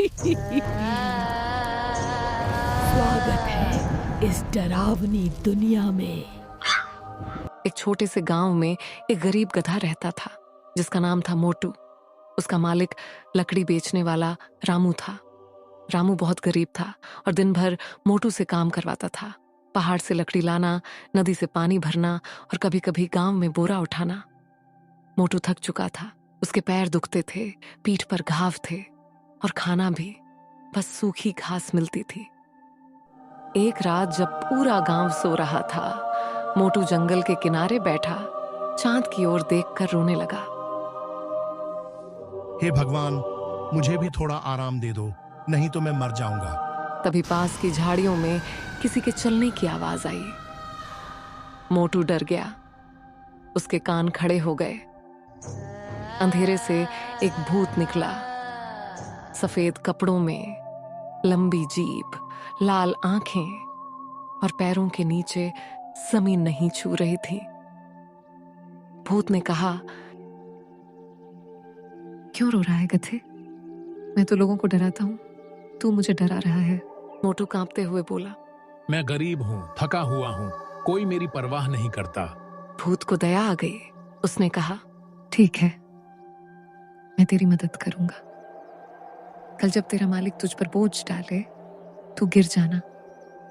स्वागत है इस डरावनी दुनिया में। एक छोटे से गांव में एक गरीब गधा रहता था जिसका नाम था मोटू। उसका मालिक लकड़ी बेचने वाला रामू था। रामू बहुत गरीब था और दिन भर मोटू से काम करवाता था। पहाड़ से लकड़ी लाना, नदी से पानी भरना और कभी कभी गांव में बोरा उठाना। मोटू थक चुका था। उसके पैर दुखते थे, पीठ पर घाव थे और खाना भी बस सूखी घास मिलती थी। एक रात जब पूरा गांव सो रहा था, मोटू जंगल के किनारे बैठा चांद की ओर देखकर रोने लगा। हे भगवान, मुझे भी थोड़ा आराम दे दो, नहीं तो मैं मर जाऊंगा। तभी पास की झाड़ियों में किसी के चलने की आवाज आई। मोटू डर गया। उसके कान खड़े हो गए। अंधेरे से एक भूत निकला। सफेद कपड़ों में, लंबी जीभ, लाल आंखें और पैरों के नीचे जमीन नहीं छू रही थी। भूत ने कहा, क्यों रो रहा है गधे? मैं तो लोगों को डराता हूँ, तू मुझे डरा रहा है। मोटू कांपते हुए बोला, मैं गरीब हूँ, थका हुआ हूँ, कोई मेरी परवाह नहीं करता। भूत को दया आ गई। उसने कहा, ठीक है, मैं तेरी मदद करूंगा। कल जब तेरा मालिक तुझ पर बोझ डाले, तू गिर जाना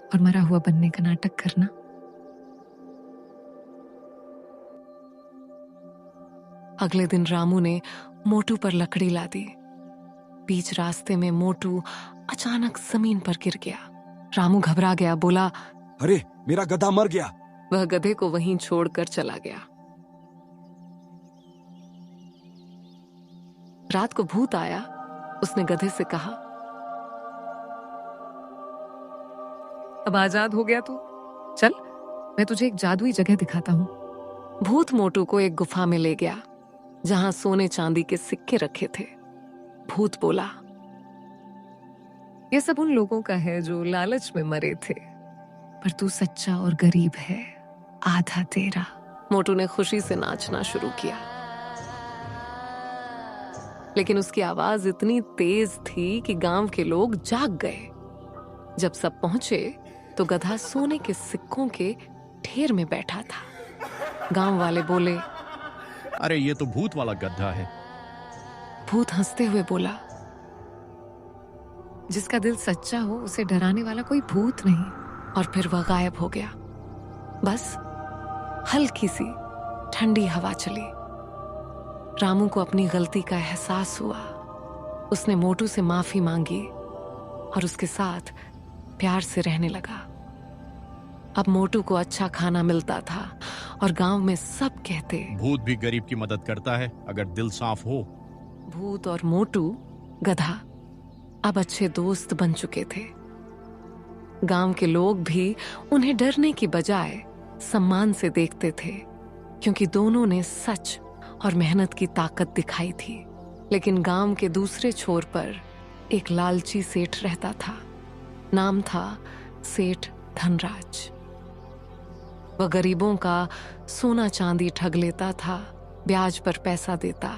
और मरा हुआ बनने का नाटक करना। अगले दिन रामू ने मोटू पर लकड़ी ला दी। बीच रास्ते में मोटू अचानक जमीन पर गिर गया। रामू घबरा गया, बोला, अरे मेरा गधा मर गया। वह गधे को वहीं छोड़कर चला गया। रात को भूत आया। उसने गधे से कहा, अब आजाद हो गया तू, चल मैं तुझे एक जादुई जगह दिखाता हूं। भूत मोटू को एक गुफा में ले गया जहां सोने चांदी के सिक्के रखे थे। भूत बोला, ये सब उन लोगों का है जो लालच में मरे थे, पर तू सच्चा और गरीब है, आधा तेरा। मोटू ने खुशी से नाचना शुरू किया, लेकिन उसकी आवाज इतनी तेज थी कि गांव के लोग जाग गए। जब सब पहुंचे तो गधा सोने के सिक्कों के ढेर में बैठा था। गांव वाले बोले, अरे ये तो भूत वाला गधा है। भूत हंसते हुए बोला, जिसका दिल सच्चा हो उसे डराने वाला कोई भूत नहीं। और फिर वह गायब हो गया। बस हल्की सी ठंडी हवा चली। रामू को अपनी गलती का एहसास हुआ। उसने मोटू से माफी मांगी और उसके साथ प्यार से रहने लगा। अब मोटू को अच्छा खाना मिलता था और गांव में सब कहते, भूत भी गरीब की मदद करता है अगर दिल साफ हो। भूत और मोटू गधा अब अच्छे दोस्त बन चुके थे। गांव के लोग भी उन्हें डरने की बजाय सम्मान से देखते थे, क्योंकि दोनों ने सच और मेहनत की ताकत दिखाई थी। लेकिन गांव के दूसरे छोर पर एक लालची सेठ रहता था। नाम था सेठ धनराज। वह गरीबों का सोना चांदी ठग लेता था, ब्याज पर पैसा देता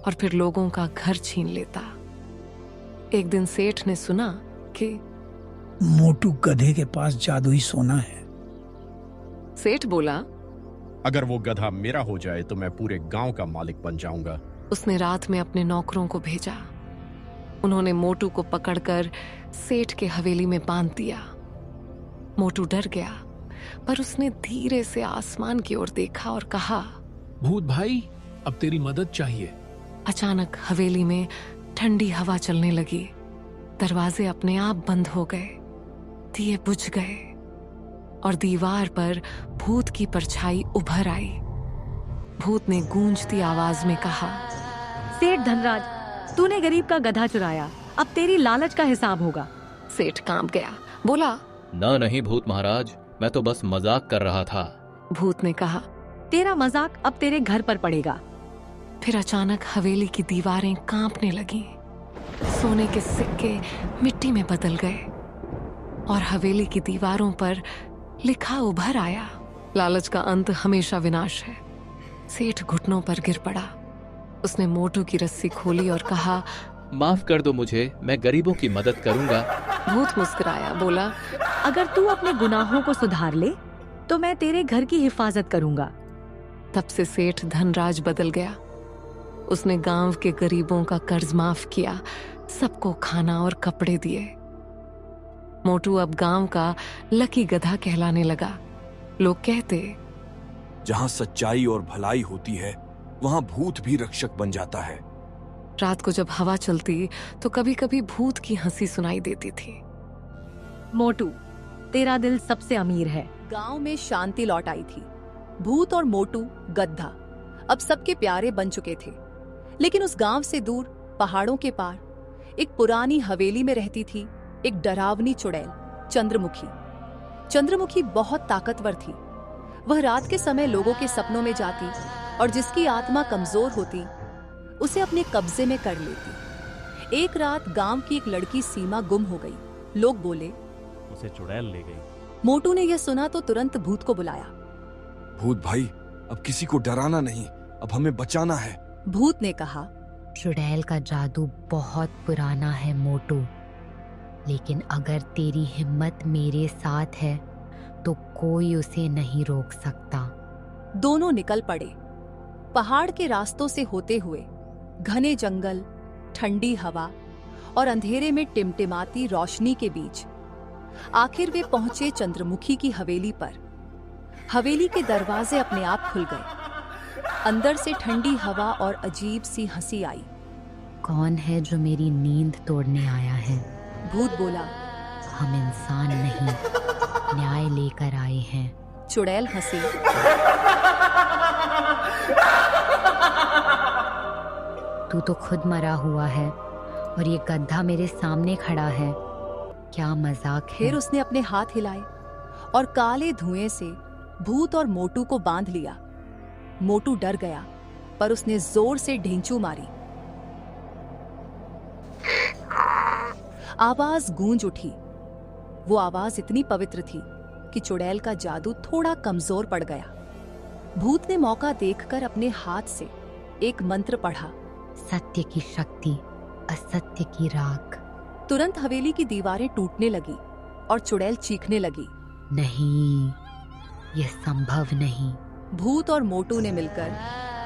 और फिर लोगों का घर छीन लेता। एक दिन सेठ ने सुना कि मोटू गधे के पास जादुई सोना है। सेठ बोला, अगर वो गधा मेरा हो जाए तो मैं पूरे गांव का मालिक बन जाऊंगा। उसने रात में अपने नौकरों को भेजा। उन्होंने मोटू को पकड़कर सेठ के हवेली में बांध दिया। मोटू डर गया, पर उसने धीरे से आसमान की ओर देखा और कहा, भूत भाई, अब तेरी मदद चाहिए। अचानक हवेली में ठंडी हवा चलने लगी। दरवाजे अपने आप बंद हो गए, दिए बुझ गए और दीवार पर भूत की परछाई उभर आई। भूत ने गूंजती आवाज में कहा, सेठ धनराज, तूने गरीब का गधा चुराया, अब तेरी लालच का हिसाब होगा। सेठ कांप गया, बोला, नहीं भूत महाराज, मैं तो बस मजाक कर रहा था। भूत ने कहा, तेरा मजाक अब तेरे घर पर पड़ेगा। फिर अचानक हवेली की दीवारें कांपने लगीं। सोने के सिक्के मिट्टी में बदल गए और हवेली की दीवारों पर लिखा उभर आया, लालच का अंत हमेशा विनाश है। सेठ घुटनों पर गिर पड़ा। उसने मोटू की रस्सी खोली और कहा, माफ कर दो मुझे, मैं गरीबों की मदद करूंगा। भूत मुस्कुराया, बोला, अगर तू अपने गुनाहों को सुधार ले तो मैं तेरे घर की हिफाजत करूंगा। तब से सेठ धनराज बदल गया। उसने गांव के गरीबों का कर्ज माफ किया, सबको खाना और कपड़े दिए। मोटू अब गांव का लकी गधा कहलाने लगा। लोग कहते, जहाँ सच्चाई और भलाई होती है वहाँ भूत भी रक्षक बन जाता है। रात को जब हवा चलती तो कभी कभी भूत की हंसी सुनाई देती थी। मोटू, तेरा दिल सबसे अमीर है। गांव में शांति लौट आई थी। भूत और मोटू गद्दा अब सबके प्यारे बन चुके थे। लेकिन उस गांव से दूर पहाड़ों के पार एक पुरानी हवेली में रहती थी एक डरावनी चुड़ैल, चंद्रमुखी। चंद्रमुखी बहुत ताकतवर थी। वह रात के समय लोगों के सपनों में जाती और जिसकी आत्मा कमजोर होती उसे अपने कब्जे में कर लेती। एक रात गांव की एक लड़की सीमा गुम हो गई। लोग बोले, उसे चुड़ैल ले गई। मोटू ने यह सुना तो तुरंत भूत को बुलाया। भूत भाई, अब किसी को डराना नहीं, अब हमें बचाना है। भूत ने कहा, चुड़ैल का जादू बहुत पुराना है मोटू, लेकिन अगर तेरी हिम्मत मेरे साथ है तो कोई उसे नहीं रोक सकता। दोनों निकल पड़े। पहाड़ के रास्तों से होते हुए घने जंगल, ठंडी हवा और अंधेरे में टिमटिमाती रोशनी के बीच आखिर वे पहुंचे चंद्रमुखी की हवेली पर। हवेली के दरवाजे अपने आप खुल गए। अंदर से ठंडी हवा और अजीब सी हंसी आई। कौन है जो मेरी नींद तोड़ने आया है? भूत बोला, हम इंसान नहीं, न्याय लेकर आए हैं। चुड़ैल हंसी। तू तो खुद मरा हुआ है और ये गधा मेरे सामने खड़ा है, क्या मजाक है? फिर उसने अपने हाथ हिलाए और काले धुएं से भूत और मोटू को बांध लिया। मोटू डर गया पर उसने जोर से ढींचू मारी। आवाज गूंज उठी। वो आवाज इतनी पवित्र थी कि चुड़ैल का जादू थोड़ा कमजोर पड़ गया। भूत ने मौका देखकर अपने हाथ से एक मंत्र पढ़ा, सत्य की शक्ति, असत्य की राख। तुरंत हवेली की दीवारें टूटने लगी और चुड़ैल चीखने लगी। नहीं, यह संभव नहीं। भूत और मोटू ने मिलकर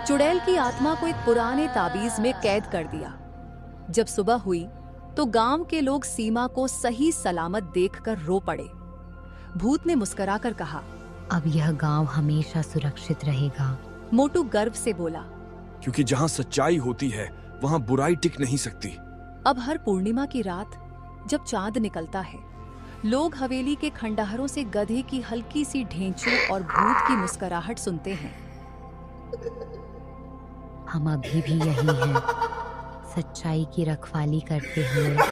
चुड़ैल की आत्मा को एक पुराने ताबीज में कैद कर दिया। जब सुबह हुई तो गांव के लोग सीमा को सही सलामत देखकर रो पड़े। भूत ने मुस्कुराकर कहा, अब यह गांव हमेशा सुरक्षित रहेगा। मोटू गर्व से बोला, क्योंकि जहाँ सच्चाई होती है वहाँ बुराई टिक नहीं सकती। अब हर पूर्णिमा की रात जब चांद निकलता है, लोग हवेली के खंडहरों से गधे की हल्की सी ढेंचू और भूत की मुस्कुराहट सुनते हैं। हम अभी भी यही हैं, सच्चाई की रखवाली करते हुए।